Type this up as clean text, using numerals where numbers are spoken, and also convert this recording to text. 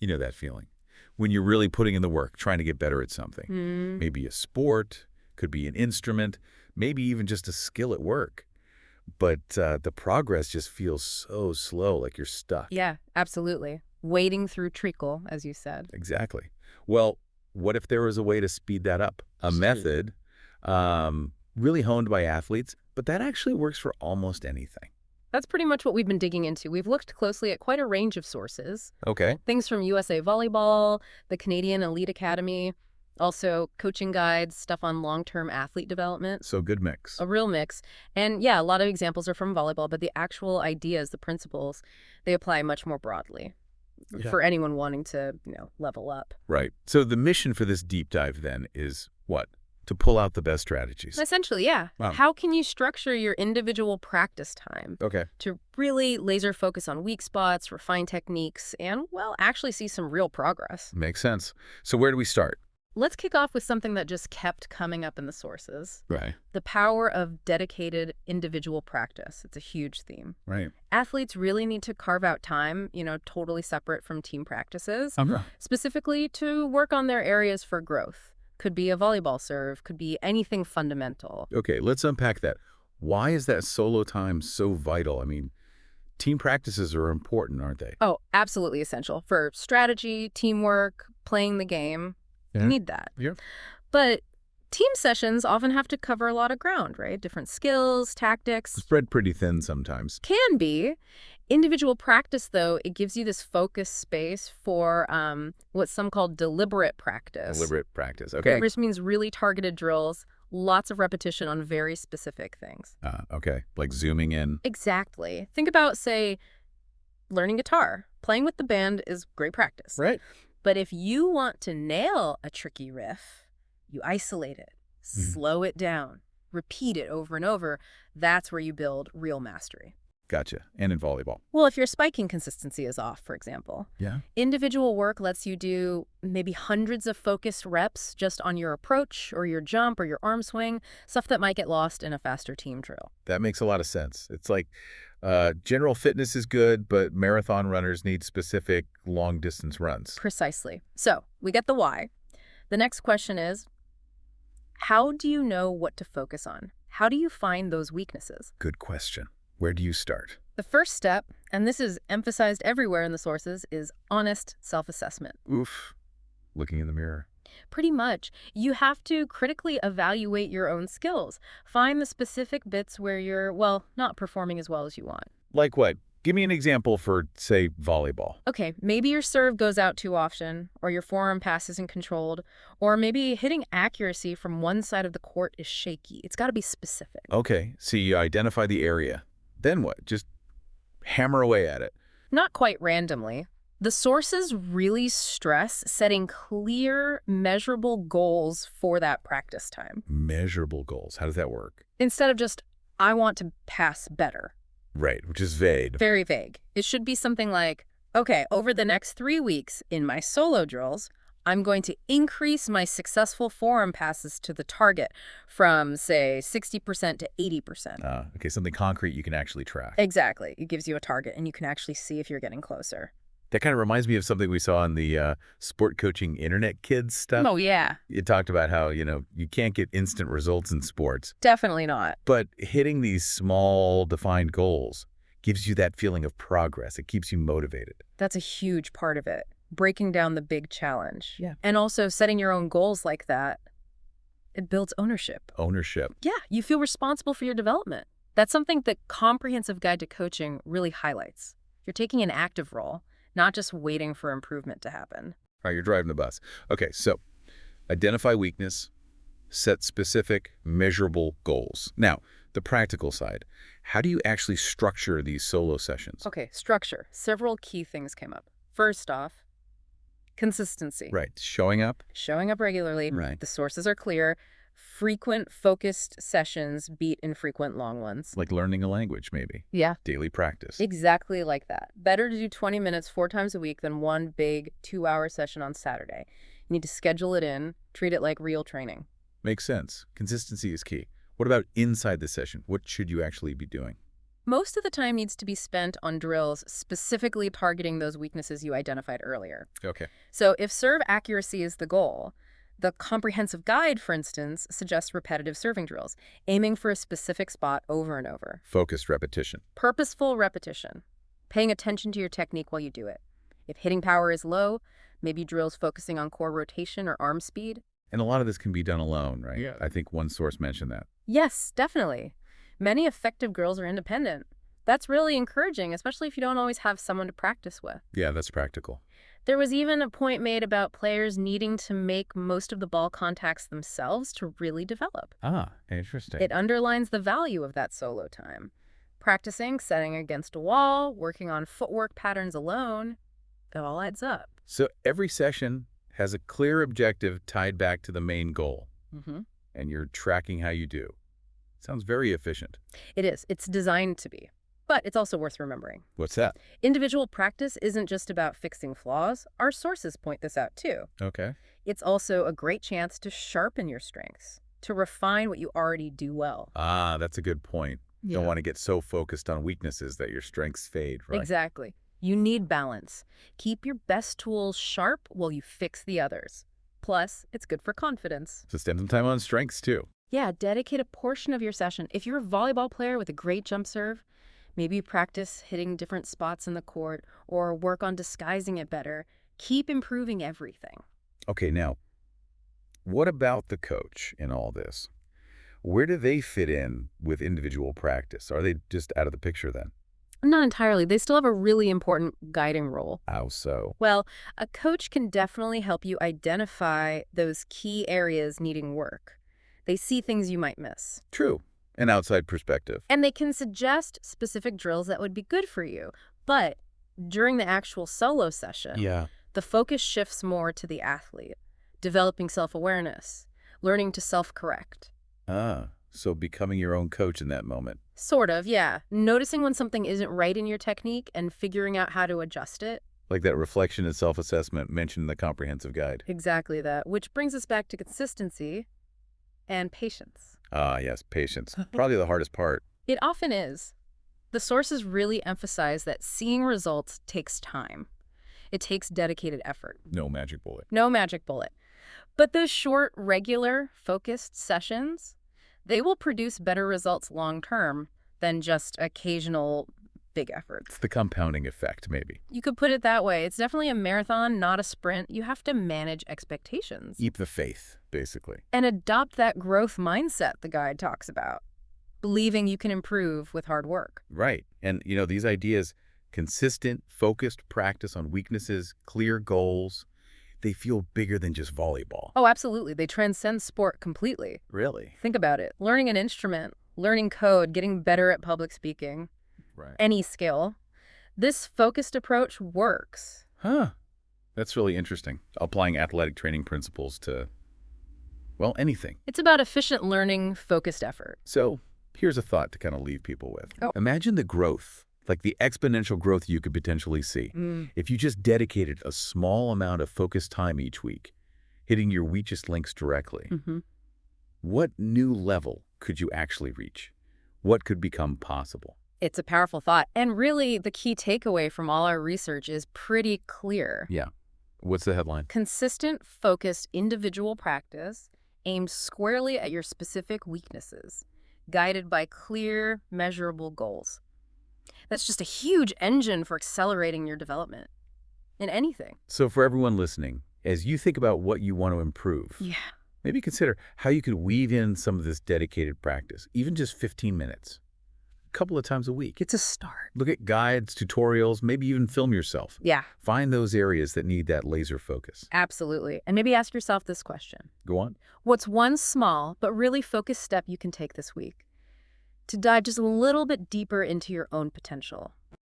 You know that feeling. When you're really putting in the work, trying to get better at something. Mm, Maybe a sport, could be an instrument, maybe even just a skill at work. But the progress just feels so slow, like you're stuck. yeah, absolutely. Wading through treacle, as you said. Exactly. Well, what if there was a way to speed that up? A method really honed by athletes, but that actually works for almost anything. That's pretty much what we've been digging into. We've looked closely at quite a range of sources. Okay. Things from USA Volleyball, the Canadian Elite Academy, also coaching guides, stuff on long-term athlete development. So good mix. A real mix. And yeah, a lot of examples are from volleyball, but the actual ideas, the principles, they apply much more broadly Yeah. for anyone wanting to, level up. Right. So the mission for this deep dive then is what? To pull out the best strategies. Essentially, yeah. Wow. How can you structure your individual practice time Okay. to really laser focus on weak spots, refine techniques, and, well, actually see some real progress? Makes sense. So where do we start? Let's kick off with something that just kept coming up in the sources. Right. The power of dedicated individual practice. It's a huge theme. Right. Athletes really need to carve out time, totally separate from team practices, Okay. specifically to work on their areas for growth. Could be a volleyball serve, could be anything fundamental. Okay, let's unpack that. Why is that solo time so vital? I mean, team practices are important, aren't they? Oh, absolutely essential for strategy, teamwork, playing the game. Yeah. You need that. Yeah. But team sessions often have to cover a lot of ground, right? Different skills, tactics. Spread pretty thin sometimes. Can be. Individual practice, though, it gives you this focus space for what some call deliberate practice. Deliberate practice. Okay. It just means really targeted drills, lots of repetition on very specific things. Okay. Like zooming in. Exactly. Think about, say, learning guitar. Playing with the band is great practice. Right. But if you want to nail a tricky riff, you isolate it, slow it down, repeat it over and over. That's where you build real mastery. Gotcha. And in volleyball. Well, if your spiking consistency is off, for example, Yeah. individual work lets you do maybe hundreds of focused reps just on your approach or your jump or your arm swing, stuff that might get lost in a faster team drill. That makes a lot of sense. It's like general fitness is good, but marathon runners need specific long distance runs. Precisely. So we get the why. The next question is, how do you know what to focus on? How do you find those weaknesses? Good question. Where do you start? The first step, and this is emphasized everywhere in the sources, is honest self-assessment. Oof. Looking in the mirror. Pretty much. You have to critically evaluate your own skills. Find the specific bits where you're, well, not performing as well as you want. Like what? Give me an example for, say, volleyball. Okay, maybe your serve goes out too often, or your forearm pass isn't controlled, or maybe hitting accuracy from one side of the court is shaky. It's got to be specific. Okay, so you identify the area. Then what? Just hammer away at it. Not quite randomly. The sources really stress setting clear, measurable goals for that practice time. Measurable goals. How does that work? Instead of just, I want to pass better. Right, which is vague. Very vague. It should be something like, okay, over the next 3 weeks in my solo drills, I'm going to increase my successful forearm passes to the target from, say, 60% to 80%. Okay, something concrete you can actually track. Exactly. It gives you a target, and you can actually see if you're getting closer. That kind of reminds me of something we saw in the sport coaching internet kids stuff. Oh, yeah. It talked about how, you can't get instant results in sports. Definitely not. But hitting these small, defined goals gives you that feeling of progress. It keeps you motivated. That's a huge part of it. Breaking down the big challenge. Yeah. And also setting your own goals like that, it builds ownership. Ownership. Yeah, you feel responsible for your development. That's something that Comprehensive Guide to Coaching really highlights. You're taking an active role, not just waiting for improvement to happen. All right, you're driving the bus. Okay, so identify weakness, set specific, measurable goals. Now, the practical side. How do you actually structure these solo sessions? Okay, structure. Several key things came up. First off, consistency. Right, showing up. Showing up regularly. Right. The sources are clear. Frequent, focused sessions beat infrequent long ones. Like learning a language, maybe. Yeah. Daily practice. Exactly like that. Better to do 20 minutes 4 times a week than one big 2-hour session on Saturday. You need to schedule it in, treat it like real training. Makes sense. Consistency is key. What about inside the session? What should you actually be doing? Most of the time needs to be spent on drills specifically targeting those weaknesses you identified earlier. Okay. So if serve accuracy is the goal, the comprehensive guide, for instance, suggests repetitive serving drills, aiming for a specific spot over and over. Focused repetition. Purposeful repetition, paying attention to your technique while you do it. If hitting power is low, maybe drills focusing on core rotation or arm speed. And a lot of this can be done alone, right? Yeah. I think one source mentioned that. Yes, definitely. Many effective drills are independent. That's really encouraging, especially if you don't always have someone to practice with. Yeah, that's practical. There was even a point made about players needing to make most of the ball contacts themselves to really develop. Ah, interesting. It underlines the value of that solo time. Practicing, setting against a wall, working on footwork patterns alone, it all adds up. So every session has a clear objective tied back to the main goal, and you're tracking how you do. Sounds very efficient. It is. It's designed to be. But it's also worth remembering. What's that? Individual practice isn't just about fixing flaws. Our sources point this out too. Okay. It's also a great chance to sharpen your strengths, to refine what you already do well. Ah, that's a good point. Yeah. Don't want to get so focused on weaknesses that your strengths fade, right? Exactly. You need balance. Keep your best tools sharp while you fix the others. Plus, it's good for confidence. So spend some time on strengths too. Yeah, dedicate a portion of your session. If you're a volleyball player with a great jump serve, maybe you practice hitting different spots in the court or work on disguising it better. Keep improving everything. Okay, now, what about the coach in all this? Where do they fit in with individual practice? Are they just out of the picture then? Not entirely. They still have a really important guiding role. How so? Well, a coach can definitely help you identify those key areas needing work. They see things you might miss. True. An outside perspective. And they can suggest specific drills that would be good for you. But during the actual solo session, the focus shifts more to the athlete, developing self-awareness, learning to self-correct. Ah, so becoming your own coach in that moment. Sort of, yeah. Noticing when something isn't right in your technique and figuring out how to adjust it. Like that reflection and self-assessment mentioned in the comprehensive guide. Exactly that. Which brings us back to consistency and patience. Ah, yes, patience. Probably the hardest part. It often is. The sources really emphasize that seeing results takes time. It takes dedicated effort. No magic bullet. No magic bullet. But those short, regular, focused sessions, they will produce better results long-term than just occasional big efforts. It's the compounding effect, maybe. You could put it that way. It's definitely a marathon, not a sprint. You have to manage expectations. Keep the faith, basically. And adopt that growth mindset the guide talks about. Believing you can improve with hard work. Right. And, these ideas, consistent, focused practice on weaknesses, clear goals, they feel bigger than just volleyball. Oh, absolutely. They transcend sport completely. Really? Think about it. Learning an instrument, learning code, getting better at public speaking, Right. any skill. This focused approach works. Huh. That's really interesting. Applying athletic training principles to, well, anything. It's about efficient learning, focused effort. So here's a thought to kind of leave people with. Oh. Imagine the growth, like the exponential growth you could potentially see. If you just dedicated a small amount of focused time each week, hitting your weakest links directly. What new level could you actually reach? What could become possible? It's a powerful thought. And really, the key takeaway from all our research is pretty clear. Yeah. What's the headline? Consistent, focused individual practice aimed squarely at your specific weaknesses, guided by clear, measurable goals. That's just a huge engine for accelerating your development in anything. So for everyone listening, as you think about what you want to improve, maybe consider how you could weave in some of this dedicated practice, even just 15 minutes, a couple of times a week. It's a start. Look at guides, tutorials, maybe even film yourself. Yeah, Find those areas that need that laser focus. absolutely. And maybe ask yourself this question. Go on. What's one small but really focused step you can take this week to dive just a little bit deeper into your own potential?